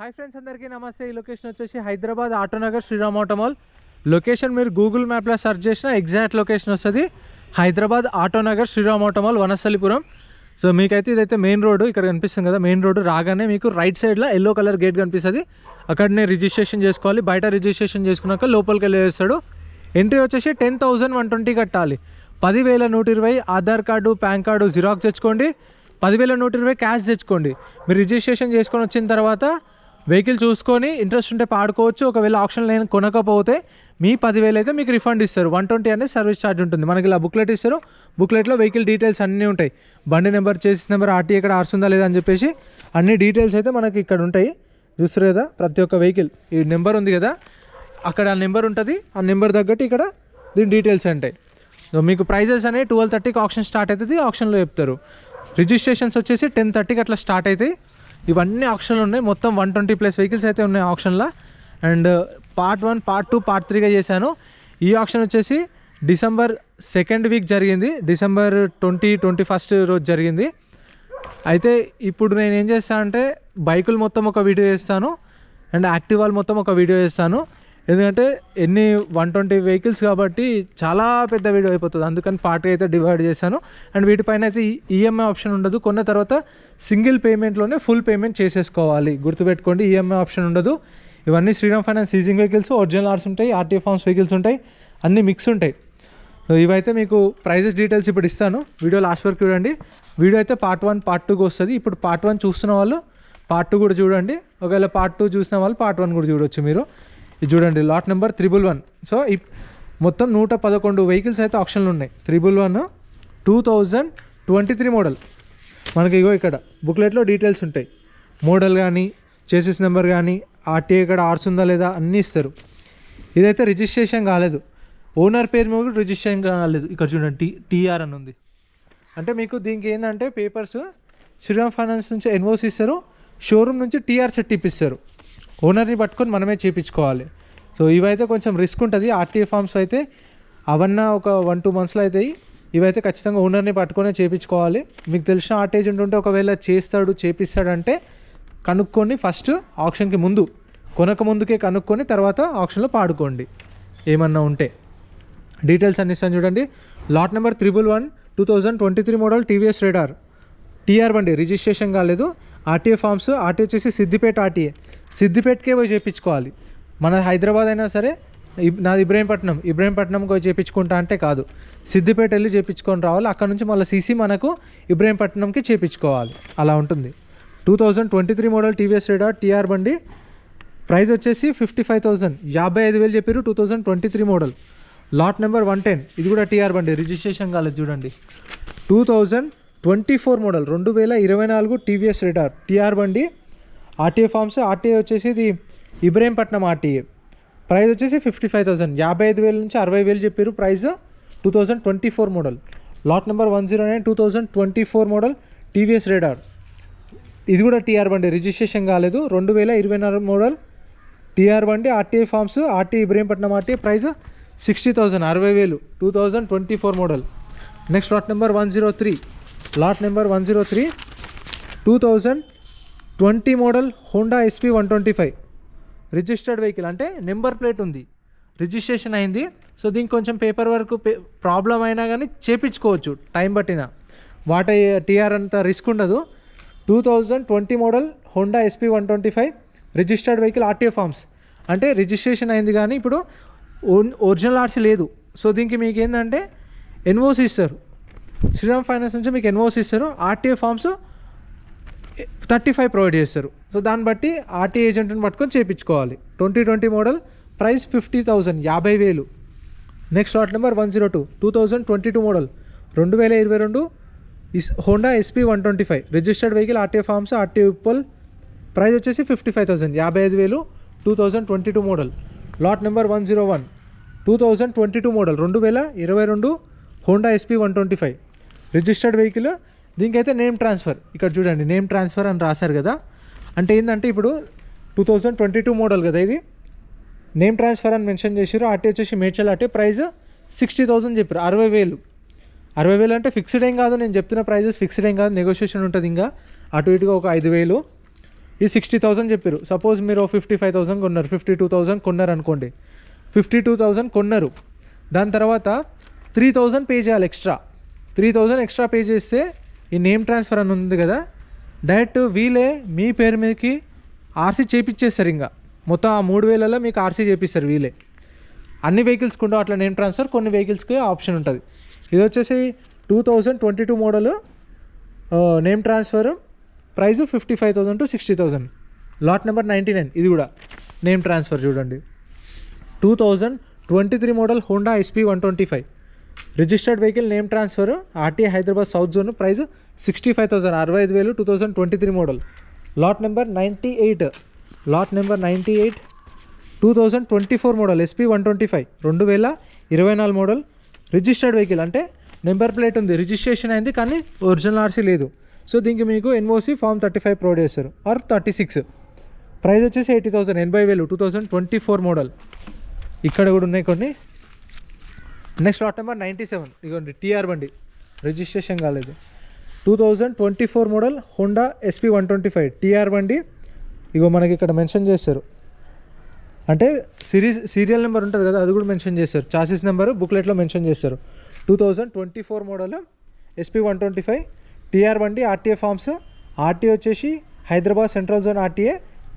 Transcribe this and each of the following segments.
Hi friends, అందరికీ నమస్తే. ఈ లొకేషన్ వచ్చేసి Hyderabad Autonagar Sriram auto mall location. మీరు గూగుల్ మ్యాప్లో సెర్చ్ చేసిన ఎగ్జాక్ట్ లొకేషన్ వస్తుంది. Hyderabad Autonagar Sriram auto mall, Vanasthalipuram. So మీకైతే ఇదైతే మెయిన్ రోడ్డు, ఇక్కడ కనిపిస్తుంది కదా. మెయిన్ రోడ్డు రాగానే మీకు రైట్ సైడ్లో ఎల్లో కలర్ గేట్ కనిపిస్తుంది. అక్కడనే రిజిస్ట్రేషన్ చేసుకోవాలి. బయట రిజిస్ట్రేషన్ చేసుకున్నాక లోపలికి వెళ్ళేస్తాడు. ఎంట్రీ వచ్చేసి 10,120 కట్టాలి. 10,120 Aadhaar card, pan card xerox తెచ్చుకోండి. 10,120 క్యాష్ తెచ్చుకోండి. మీరు రిజిస్ట్రేషన్ చేసుకొని వచ్చిన తర్వాత వెహికల్ చూసుకొని ఇంట్రెస్ట్ ఉంటే పాడుకోవచ్చు. ఒకవేళ ఆప్షన్ లేని కొనకపోతే మీ 10,000 అయితే మీకు రిఫండ్ ఇస్తారు. 120 అనేది సర్వీస్ ఛార్జ్ ఉంటుంది. మనకి ఇలా బుక్లెట్ ఇస్తారు. బుక్లెట్లో వెహికల్ డీటెయిల్స్ అన్నీ ఉంటాయి. బండి నెంబర్, చేసిన నెంబర్, ఆర్టీ ఎక్కడ ఆర్సుందా లేదా అని చెప్పేసి అన్ని డీటెయిల్స్ అయితే మనకి ఇక్కడ ఉంటాయి. చూస్తారు కదా, ప్రతి ఒక్క వెహికల్ ఈ నెంబర్ ఉంది కదా, అక్కడ ఆ నెంబర్ ఉంటుంది. ఆ నెంబర్ తగ్గట్టు ఇక్కడ దీని డీటెయిల్స్ ఉంటాయి. సో మీకు ప్రైజెస్ అనేవి 12:30కి ఆప్షన్ స్టార్ట్ అవుతుంది. ఆప్షన్లో చెప్తారు. రిజిస్ట్రేషన్స్ వచ్చేసి 10:30కి అట్లా స్టార్ట్ అవుతాయి. ఇవన్నీ ఆప్షన్లు ఉన్నాయి. మొత్తం 120+ వెహికల్స్ అయితే ఉన్నాయి ఆప్షన్లో. అండ్ పార్ట్ 1, పార్ట్ 2, పార్ట్ 3గా చేశాను. ఈ ఆప్షన్ వచ్చేసి డిసెంబర్ 2nd వీక్ జరిగింది. డిసెంబర్ 21st రోజు జరిగింది. అయితే ఇప్పుడు నేను ఏం చేస్తానంటే బైకులు మొత్తం ఒక వీడియో చేస్తాను అండ్ యాక్టివాలు మొత్తం ఒక వీడియో చేస్తాను. ఎందుకంటే 120 వెహికల్స్ కాబట్టి చాలా పెద్ద వీడియో అయిపోతుంది. అందుకని పార్ట్గా అయితే డివైడ్ చేశాను. అండ్ వీటిపైన అయితే ఈఎంఐ ఆప్షన్ ఉండదు. కొన్న తర్వాత సింగిల్ పేమెంట్లోనే ఫుల్ పేమెంట్ చేసేసుకోవాలి. గుర్తుపెట్టుకోండి, ఈఎంఐ ఆప్షన్ ఉండదు. ఇవన్నీ Shriram finance seizing vehicles, original RCs ఉంటాయి, ఆర్టీఏ ఫార్మ్స్ వెహికల్స్ ఉంటాయి, అన్నీ మిక్స్ ఉంటాయి. సో ఇవైతే మీకు ప్రైజెస్ డీటెయిల్స్ ఇప్పుడు ఇస్తాను. వీడియో లాస్ట్ వరకు చూడండి. వీడియో అయితే పార్ట్ 1, పార్ట్ 2కి వస్తుంది. ఇప్పుడు పార్ట్ 1 చూస్తున్న వాళ్ళు పార్ట్ 2 కూడా చూడండి. ఒకవేళ పార్ట్ 2 చూసిన వాళ్ళు పార్ట్ 1 కూడా చూడవచ్చు మీరు. ఇది చూడండి, లాట్ నెంబర్ 111. సో మొత్తం 111 వెహికల్స్ అయితే ఆప్షన్లు ఉన్నాయి. 111 2023 మోడల్. మనకి ఇగో ఇక్కడ బుక్లెట్లో డీటెయిల్స్ ఉంటాయి. మోడల్ కానీ, చేసిస్ నెంబర్ కానీ, ఆర్టీఏ ఇక్కడ ఆర్స్ ఉందా లేదా అన్నీ ఇస్తారు. ఇదైతే రిజిస్ట్రేషన్ కాలేదు. ఓనర్ పేరు మీద కూడా రిజిస్ట్రేషన్ కాలేదు. ఇక్కడ చూడండి, టీఆర్ అని ఉంది. అంటే మీకు దీనికి ఏంటంటే పేపర్స్ శ్రీరామ్ ఫైనాన్స్ నుంచి ఎన్ఓసి ఇస్తారు. షోరూమ్ నుంచి టీఆర్ సెట్ ఇప్పిస్తారు. ఓనర్ని పట్టుకొని మనమే చేయించుకోవాలి. సో ఇవైతే కొంచెం రిస్క్ ఉంటుంది. ఆర్టీఏ ఫార్మ్స్ అయితే అవన్నా ఒక 1-2 మంత్స్లో అవుతాయి. ఇవైతే ఖచ్చితంగా ఓనర్ని పట్టుకొనే చేయించుకోవాలి. మీకు తెలిసిన ఆర్టీ ఏజెంట్ ఉంటే ఒకవేళ చేపిస్తాడంటే కనుక్కొని ఫస్ట్ ఆప్షన్కి ముందు, కొనక ముందుకే కనుక్కొని తర్వాత ఆప్షన్లో పాడుకోండి. ఏమన్నా ఉంటే డీటెయిల్స్ అన్ని ఇస్తాను చూడండి. Lot number 111 2023 model TVS Radeon TR బండి. రిజిస్ట్రేషన్ కాలేదు. RTA forms. ఆర్టీఏ వచ్చేసి సిద్దిపేట ఆర్టీఏ. సిద్దిపేటకే పోయి చేయించుకోవాలి. మన హైదరాబాద్ అయినా సరే, నాది ఇబ్రహీంపట్నంకి పోయి చేయించుకుంటా అంటే కాదు, సిద్దిపేట వెళ్ళి చేయించుకొని రావాలి. అక్కడ నుంచి మళ్ళీ సీసీ మనకు ఇబ్రహీంపట్నంకి చేయించుకోవాలి. అలా ఉంటుంది. 2023 మోడల్ టీవీఎస్ రేడార్ టీఆర్ బండి. ప్రైస్ వచ్చేసి 55,000, 55,000 చెప్పారు. 2023 మోడల్. Lot number 110. ఇది కూడా టీఆర్ బండి, రిజిస్ట్రేషన్ కాలేదు చూడండి. 2024 మోడల్, 2024 టీవీఎస్ రేడార్ టీఆర్ బండి. RTA forms. ఆర్టీఏ వచ్చేసి ఇది ఇబ్రహీంపట్నం ఆర్టీఏ. ప్రైస్ వచ్చేసి 55,000, 55,000 నుంచి 60,000 చెప్పారు price. 2024 model. Lot number 109 2024 model TVS Radeon. ఇది కూడా టీఆర్ బండి, రిజిస్ట్రేషన్ కాలేదు. 2024 మోడల్ టీఆర్ బండి. RTA forms. RTA Ibrahimpatnam RTA. Price 60,000, 60,000. 2024 model. Next lot number 103. Lot number 103 2020 model Honda SP 125. Registered vehicle, అంటే నెంబర్ ప్లేట్ ఉంది, రిజిస్ట్రేషన్ అయింది. సో దీనికి కొంచెం పేపర్ వర్క్ ప్రాబ్లం అయినా కానీ చేయించుకోవచ్చు టైం పట్టిన. వాటి టీఆర్ అంత రిస్క్ ఉండదు. 2020 model Honda SP 125 registered vehicle. RTA forms. అంటే రిజిస్ట్రేషన్ అయింది కానీ ఇప్పుడు ఒరిజినల్ ఆర్సీ లేదు. సో దీనికి మీకు ఏంటంటే ఎన్ఓసి ఇస్తారు. శ్రీరామ్ ఫైనాన్స్ నుంచి మీకు ఎన్ఓసి ఇస్తారు. ఆర్టీఏ ఫార్మ్స్ 35 ప్రొవైడ్ చేస్తారు. సో దాన్ని బట్టి ఆర్టీఏ ఏజెంట్ని పట్టుకొని చేయించుకోవాలి. 2020 model. Price 50,000, 50,000. Next lot number 102 2022 model 2022 Honda SP 125 registered vehicle. RTA forms. RTA Uppal. Price వచ్చేసి 55,000, 55,000. 2022 model. Lot number 101 2022 model 2022 Honda SP 125 registered vehicle. దీనికైతే నేమ్ ట్రాన్స్ఫర్. ఇక్కడ చూడండి, నేమ్ ట్రాన్స్ఫర్ అని రాశారు కదా. అంటే ఏంటంటే ఇప్పుడు 2022 మోడల్ కదా, ఇది నేమ్ ట్రాన్స్ఫర్ అని మెన్షన్ చేసారు. ఆర్టీ వచ్చేసి మేడ్చల్ ఆర్టీ. ప్రైస్ 60,000 చెప్పారు. 60,000. 60,000 అంటే ఫిక్స్డ్ ఏం కాదు. నేను చెప్తున్న ప్రైజెస్ ఫిక్స్డ్ ఏం కాదు, నెగోషియేషన్ ఉంటుంది. ఇంకా అటు ఇటుగా ఒక 5,000. ఈ 60,000 చెప్పారు. సపోజ్ మీరు 55,000 కొన్నారు, 52,000 కొన్నారు అనుకోండి. 52,000 కొన్నారు, దాని తర్వాత 3,000 పే చేయాలి ఎక్స్ట్రా. 3,000 ఎక్స్ట్రా పే చేస్తే ఈ నేమ్ ట్రాన్స్ఫర్ అని ఉంది కదా, డైరెక్ట్ వీలే మీ పేరు మీదకి ఆర్సీ చేపిచ్చేస్తారు. ఇంకా మొత్తం ఆ 3,000లో మీకు ఆర్సీ చేపిస్తారు వీలే. అన్ని వెహికల్స్కి ఉండవు అట్లా నేమ్ ట్రాన్స్ఫర్, కొన్ని వెహికల్స్కి ఆప్షన్ ఉంటుంది. ఇది వచ్చేసి 2022 model name transfer, price 55,000 to 60,000. Lot number 99. ఇది కూడా నేమ్ ట్రాన్స్ఫర్ చూడండి. 2023 model Honda SP 125 registered vehicle name transfer, RTA Hyderabad south zone, price 65,000, 65,000, 2023 model. Lot number 98. Lot number 98 2024 model SP 125 2024 model registered vehicle, అంటే number plate ఉంది, registration అయింది కానీ original RC లేదు. So దీనికి మీకు NOC ఫామ్ 35 ప్రొవైడ్ చేస్తారు, are 36. Price వచ్చేసి 80,000, 80,000, 2024 model. ఇక్కడ కూడా ఉన్నాయి కొన్ని. Next lot number 97. ఇదిగోండి TR బండి, రిజిస్ట్రేషన్ కాలేదు. 2024 మోడల్ హోండా SP 125 TR బండి. ఇగో మనకి ఇక్కడ మెన్షన్ చేస్తారు, అంటే సీరియల్ నెంబర్ ఉంటుంది కదా, అది కూడా మెన్షన్ చేస్తారు. చాసిస్ నెంబరు బుక్లెట్లో మెన్షన్ చేస్తారు. 2024 మోడల్ SP 125 TR బండి, RTA ఫార్మ్స్. RTA వచ్చేసి Hyderabad central zone RTA.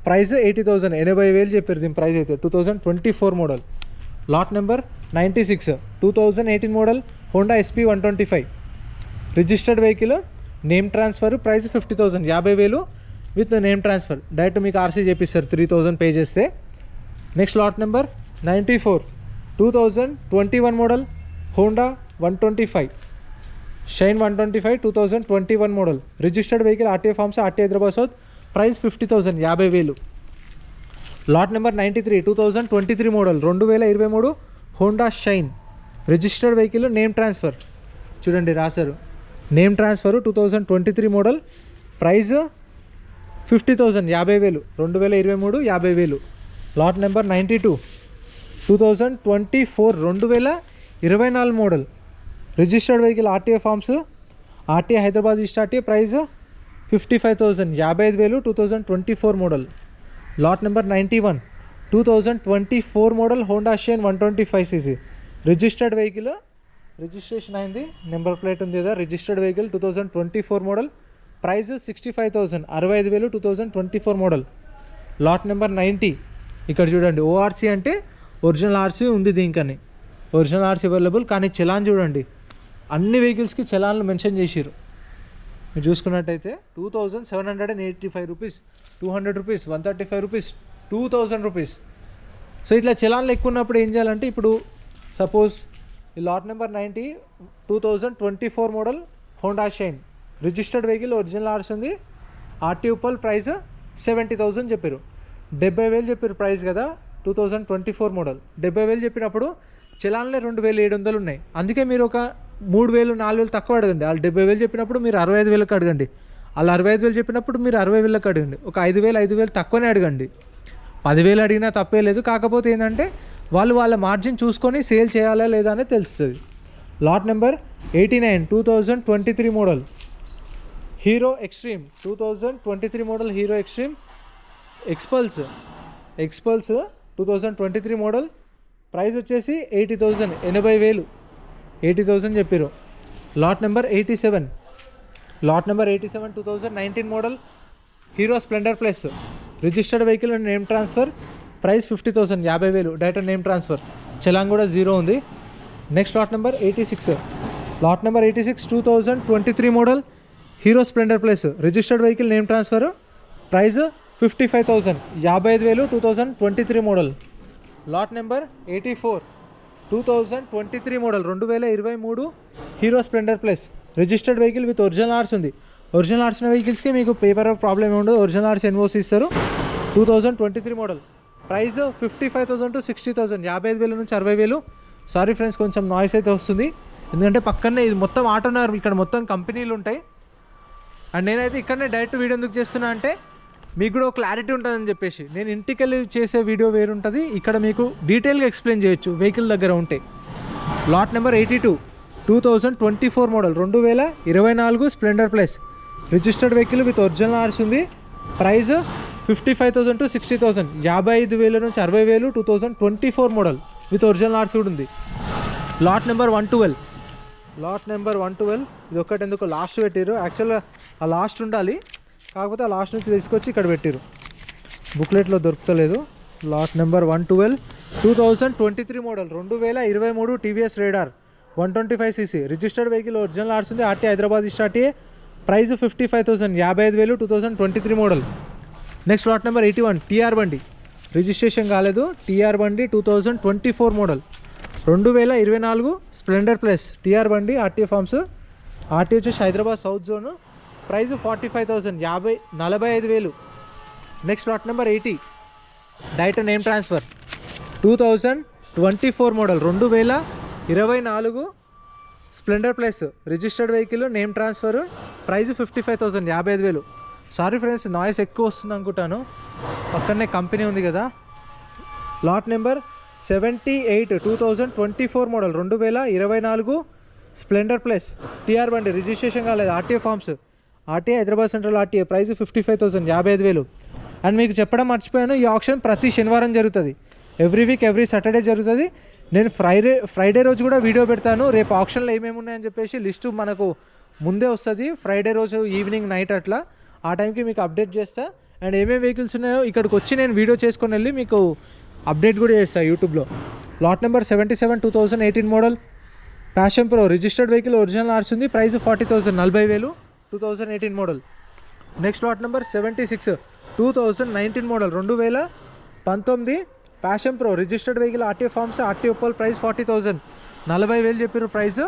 Price 80,000, 80,000 చెప్పారు దీని ప్రైస్ అయితే. 2024 model. Lot number 96. 2018 model Honda SP 125 registered vehicle, name transfer, price 50,000, 50,000 with name transfer. Direct మీకు ఆర్సీ చేపిస్తారు 3,000 pay చేస్తే. Next lot number 94. 2021 model Honda 125 Shine 125 2021 model registered vehicle, RTA forms, RTA Hyderabad south, price 50,000, 50,000. Lot number 93. 2023 model 2023 Honda Shine registered vehicle, name transfer. చూడండి రాశారు name transfer. 2023 model, price 50,000, 50,000, 2023, 50,000. Lot number 92. 2024 2024 model registered vehicle, RTA forms, RTA Hyderabad east RTA, price 55,000, 55,000, 2024 model. Lot number 91. 2024 model Honda Shine 125cc registered vehicle, registration అయింది, number plate ఉంది కదా, registered vehicle, 2024 model, price 65,000, 65,000, 2024 model. Lot number 90. ఇక్కడ చూడండి ORC అంటే original RC ఉంది దీనికని, original RC available. కానీ చలాన్ చూడండి, అన్ని వెహికల్స్కి చలాన్లు మెన్షన్ చేసిరు. మీరు చూసుకున్నట్టయితే 2,785 rupees, 200 rupees, 135 rupees, 2,000 rupees. So ఇట్లా చలాన్లు ఎక్కువ ఉన్నప్పుడు ఏం చేయాలంటే, ఇప్పుడు సపోజ్ ఈ lot number 90 2024 model Honda Shine registered vehicle, original RC ఉంది, RTA ఉప్పల్, ప్రైస్ 70,000 చెప్పారు. 70,000 చెప్పారు ప్రైస్ కదా. 2024 మోడల్ 70,000 చెప్పినప్పుడు చలాన్లే 2,700 ఉన్నాయి. అందుకే మీరు ఒక 3,000, 4,000 తక్కువ అడగండి. వాళ్ళు 70,000 చెప్పినప్పుడు మీరు 65,000కి అడగండి. వాళ్ళు 65,000 చెప్పినప్పుడు మీరు 60,000కి అడగండి. ఒక 5,000 తక్కువనే అడగండి. 10,000 అడిగినా తప్పే లేదు. కాకపోతే ఏంటంటే వాళ్ళు వాళ్ళ మార్జిన్ చూసుకొని సేల్ చేయాలా లేదా అనేది తెలుస్తుంది. Lot number 89. 2023 model hero extreme, 2023 model hero extreme ఎక్స్పల్స్ 2023 model, price వచ్చేసి 80,000, 80,000, 80,000 చెప్పారు. Lot number 87. Lot number 87. 2019 model hero Splendor Plus registered vehicle and name transfer, price 50,000, 50,000, direct name transfer, challan కూడా 0 ఉంది. Next lot number 86. Lot number 86. 2023 model hero Splendor Plus registered vehicle, name transfer, price 55,000, 55,000, 2023 model. Lot number 84. 2023 model 2023 Hero Splendor Plus registered vehicle with original RCs ఉంది. Original ఆర్స్ ఉన్న వెహికల్స్కి మీకు paper problem ఏమి ఉండదు, original ఆర్స్ NOC ఇస్తారు. 2023 model, price 55,000 to 60,000, 55,000 నుంచి 60,000. Sorry friends, కొంచెం noise అయితే వస్తుంది, ఎందుకంటే పక్కనే ఇది మొత్తం ఆటోనగర్, ఇక్కడ మొత్తం కంపెనీలు ఉంటాయి. అండ్ నేనైతే ఇక్కడనే డైరెక్ట్ వీడియో ఎందుకు చేస్తున్నా అంటే మీకు కూడా క్లారిటీ ఉంటుందని చెప్పేసి. నేను ఇంటికి వెళ్ళి చేసే వీడియో వేరు ఉంటుంది, ఇక్కడ మీకు డీటెయిల్గా ఎక్స్ప్లెయిన్ చేయొచ్చు వెహికల్ దగ్గర ఉంటే. Lot number 82. 2024 model 2024 Splendor Plus registered vehicle with original RCs ఉంది. ప్రైస్ 55,000 to 60,000, 55,000 నుంచి 60,000, 2024 మోడల్ విత్ ఒరిజినల్ ఆర్సీ కూడా ఉంది. లాట్ నెంబర్ 112 ఇది ఒక్కటి ఎందుకు లాస్ట్ పెట్టారు. యాక్చువల్గా ఆ లాస్ట్ ఉండాలి, కాకపోతే ఆ లాస్ట్ నుంచి తీసుకొచ్చి ఇక్కడ పెట్టారు, బుక్లెట్లో దొరుకుతలేదు. Lot number 112 2023 model, 2023 TVS Raider 125cc registered vehicle, original RC ఉంది, RT Hyderabad RTA, price 55,000, 55,000, 2023 model. Next lot number 81 TR బండి, రిజిస్ట్రేషన్ కాలేదు, టీఆర్ బండి 2024 మోడల్, 2024 స్ప్లెండర్ ప్లస్ టీఆర్ బండి, ఆర్టీఏ ఫార్మ్స్, ఆర్టీఏ వచ్చేసి Hyderabad south zone, price 45,000, 45,000. Next lot number 80 ditto name transfer 2024 model, 2024 Splendor Plus registered vehicle, name transfer, price 55,000, 55,000. Sorry friends, noise ఎక్కువ వస్తుంది అనుకుంటాను, పక్కనే company ఉంది కదా. Lot number 78 2024 model, 2024 Splendor plus TR బండి, registration కాలేదు, RTA forms, RTA Hyderabad central RTA, price 55,000, 55,000. And మీకు చెప్పడం మర్చిపోయాను, ఈ ఆప్షన్ ప్రతి శనివారం జరుగుతుంది, ఎవ్రీ వీక్ ఎవ్రీ సాటర్డే జరుగుతుంది. నేను ఫ్రైడే రోజు కూడా వీడియో పెడతాను, రేపు ఆప్షన్లో ఏమేమి ఉన్నాయని చెప్పేసి లిస్టు మనకు ముందే వస్తుంది, ఫ్రైడే రోజు ఈవినింగ్ నైట్ అట్లా, ఆ టైంకి మీకు అప్డేట్ చేస్తా. అండ్ ఏమేమి వెహికల్స్ ఉన్నాయో ఇక్కడికి వచ్చి నేను వీడియో చేసుకొని వెళ్ళి మీకు అప్డేట్ కూడా చేస్తాను యూట్యూబ్లో. Lot number 77 2018 model, Passion Pro registered vehicle, original RC ఉంది, price 40,000, 40,000, 2018 model. Next lot number 76 2019 model, 2019 Passion Pro registered vehicle, RTA forms, RTA Uppal, price 40,000, 40,000 చెప్పారు price.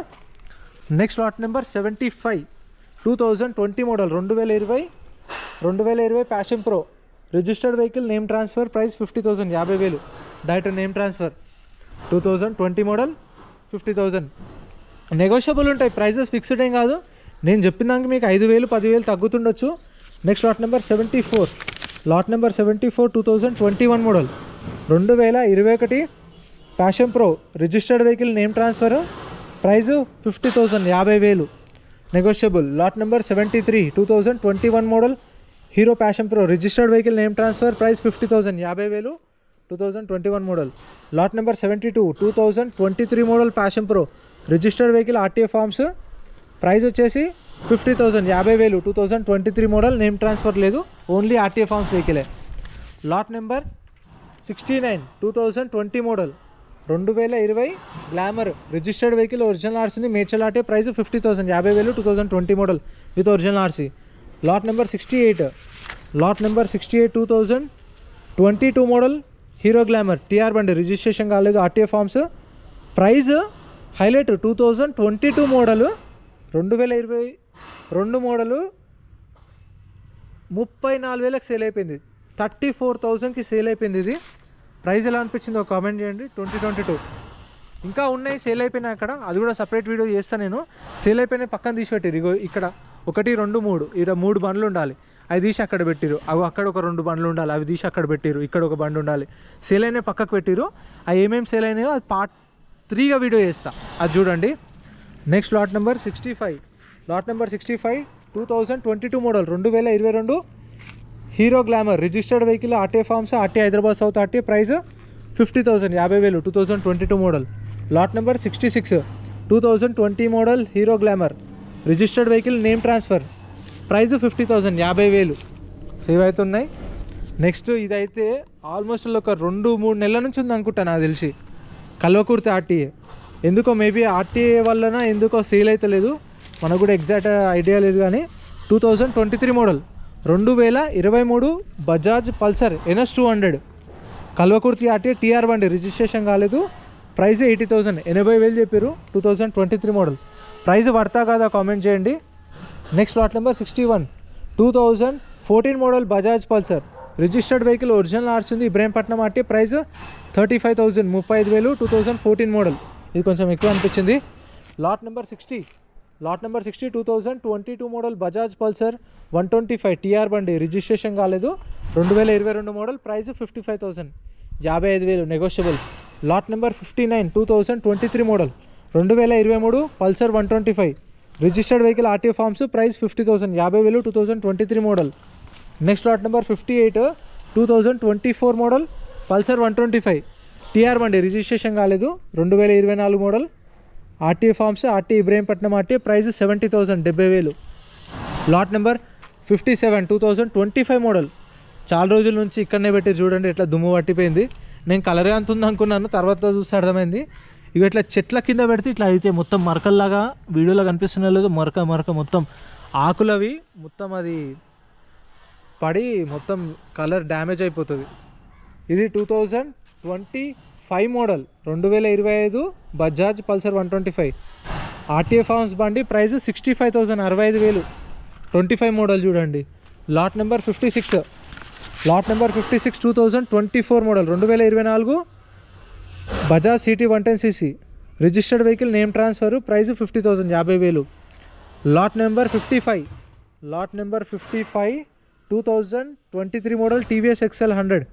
Next lot number 75 2020 model, 2020 Passion Pro registered vehicle, name transfer, price 50,000, 50,000, direct name transfer, 2020 model, 50,000. Negotiable ఉంటాయి, prices fixed ఏం కాదు, నేను చెప్పిన దానికి మీకు 5,000 10,000 తగ్గుతుండొచ్చు. Next lot number 74 2021 model, 2021 Passion Pro registered vehicle, name transfer, price 50,000, 50,000, negotiable. Lot number 73 2021 model, Hero Passion Pro registered vehicle, name transfer, price 50,000, 50,000, 2021 model. Lot number 72 2023 model Passion Pro registered vehicle, RTA forms, price వచ్చేసి 50,000, 50,000, 2023 model, name transfer లేదు, only RTA forms వెహికలే. Lot number 69 2020 model, 2020 glamour registered vehicle, original RC ఉంది, Medchal RTA, price 50,000, 50,000, 2020 model with original RC. Lot number 68 2022 model, hero Glamour TR బండి, registration కాలేదు, RTA forms, price highlight 2022 model, 2022 model 34,000కి sale అయిపోయింది, 34,000కి sale అయిపోయింది. ఇది price ఎలా అనిపించిందో కామెంట్ చేయండి. 2022 ఇంకా ఉన్నాయి సేల్ అయిపోయినాయి అక్కడ, అది కూడా సపరేట్ వీడియో చేస్తాను నేను. సేల్ అయిపోయినాయి పక్కన తీసి పెట్టిరు, ఇగో ఇక్కడ 1 2 3 ఇక్కడ 3 బండ్లు ఉండాలి, అవి తీసి అక్కడ పెట్టిరు, అవి అక్కడ ఒక 2 బండ్లు ఉండాలి, అవి తీసి అక్కడ పెట్టిరు, ఇక్కడ ఒక బండి ఉండాలి, సేల్ అయినాయి పక్కకు పెట్టిరు. అవి ఏమేమి సేల్ అయినాయో అది పార్ట్ 3గా వీడియో చేస్తా, అది చూడండి. Next lot number 65 2022 model, 2022 Hero Glamour registered vehicle, RTA forms, RTA Hyderabad south RTA, price 50,000, 50,000, 2022 model. Lot number 66 2020 model, hero Glamour registered vehicle, name transfer, price 50,000, 50,000 save అవుతున్నాయి. నెక్స్ట్ ఇదైతే ఆల్మోస్ట్ ఒక 2-3 నెలల నుంచి ఉంది అనుకుంటా నాకు తెలిసి, కల్వకుర్తి ఆర్టీఏ. ఎందుకో మేబీ ఆర్టీఏ వలన ఎందుకో సేల్ అయితే లేదు, మనకు కూడా ఎగ్జాక్ట్ ఐడియా లేదు. కానీ 2023 model, 2023 Bajaj Pulsar NS 200 Kalwakurthy RTA, TR బండి, రిజిస్ట్రేషన్ కాలేదు, ప్రైస్ 80,000, 80,000 చెప్పారు. 2023 మోడల్, ప్రైస్ పడతా కాదా కామెంట్ చేయండి. Next lot number 61 2014 model Bajaj Pulsar registered vehicle, original RC ఉంది, ఇబ్రహీంపట్నం ఆర్టీ, ప్రైస్ 35,000, 35,000, 2014 మోడల్. ఇది కొంచెం ఎక్కువ అనిపించింది. Lot number 60 2022 model Bajaj Pulsar 125 TR బండి, రిజిస్ట్రేషన్ కాలేదు, 2022 model, price 55,000, 55,000, negotiable. Lot number 59 2023 model, 2023 Pulsar 125 registered vehicle, RTO forms, price 50,000, 50,000, 2023 model. Next lot number 58 2024 model Pulsar 125 TR బండి, registration కాలేదు, 2024 model, RTA forms, RTA Ibrahimpatnam RTA, price 70,000 70,000. Lot number 57 2025 model. చాలా రోజుల నుంచి ఇక్కడనే పెట్టి చూడండి ఎట్లా దుమ్ము పట్టిపోయింది. నేను కలర్ ఎంత ఉంది అనుకున్నాను, తర్వాత చూస్తే అర్థమైంది. ఇక ఇట్లా చెట్ల కింద పెడితే ఇట్లా అయితే మొత్తం మరకల్లాగా వీడియోలో కనిపిస్తున్నా లేదు, మరక మొత్తం ఆకులవి మొత్తం అది పడి మొత్తం కలర్ డ్యామేజ్ అయిపోతుంది. ఇది 2025 model 2025 Bajaj Pulsar 125 RTA forms బండి, ప్రైస్ 65,000 65,000. 25 మోడల్ చూడండి. Lot number 56 2024 model 2024 Bajaj CT 110cc registered vehicle, name transfer, price 50,000 50,000. Lot number 55 2023 model TVS XL 100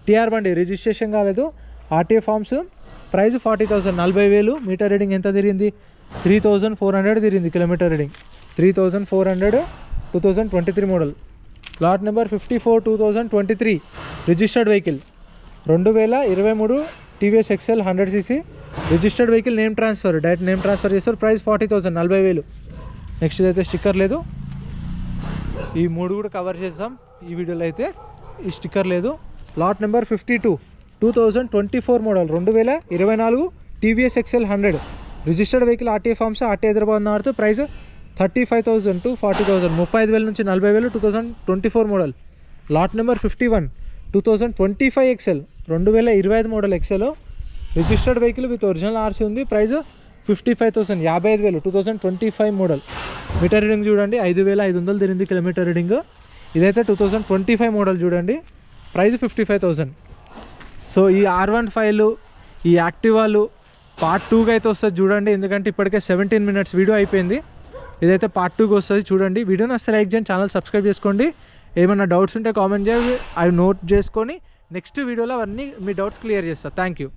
TR బండి, రిజిస్ట్రేషన్ కాలేదు, RTA forms, price 40,000 40,000. Meter reading ఎంత తిరిగింది? 3,400 తిరిగింది kilometre reading. 3,400 2023 model. Lot number 54 2023 registered vehicle 2023 TVS XL 100cc registered vehicle, name transfer, direct name transfer చేస్తారు, price 40,000 40,000. Next ఇదైతే sticker లేదు. ఈ మూడు కూడా కవర్ చేద్దాం ఈ వీడియోలో అయితే. ఈ స్టిక్కర్ లేదు. Lot number 52 2024 model 2024 TVS XL 100 registered vehicle, RTA forms, RT Hyderabad north, price 35,000 to 40,000 35,000 నుంచి 40,000 2024 model. Lot number 51 2025 XL 2025 model XL registered vehicle with original RC ఉంది, ప్రైస్ 55,000 55,000 2025 మోడల్. మీటర్ రీడింగ్ చూడండి 5,500 తిరిగింది కిలోమీటర్ రీడింగ్. ఇదైతే 2025 model చూడండి, price 55,000. So ఈ R15లు, ఈ యాక్టివాలు part 2గా అయితే వస్తుంది చూడండి, ఎందుకంటే ఇప్పటికే 17 minutes వీడియో అయిపోయింది. ఇదైతే పార్ట్ 2గా వస్తుంది చూడండి. వీడియోని అసలు లైక్ చేయండి, ఛానల్ సబ్స్క్రైబ్ చేసుకోండి. ఏమైనా డౌట్స్ ఉంటే కామెంట్ చేయండి, అవి నోట్ చేసుకొని నెక్స్ట్ వీడియోలో అవన్నీ మీ డౌట్స్ క్లియర్ చేస్తాను. Thank you.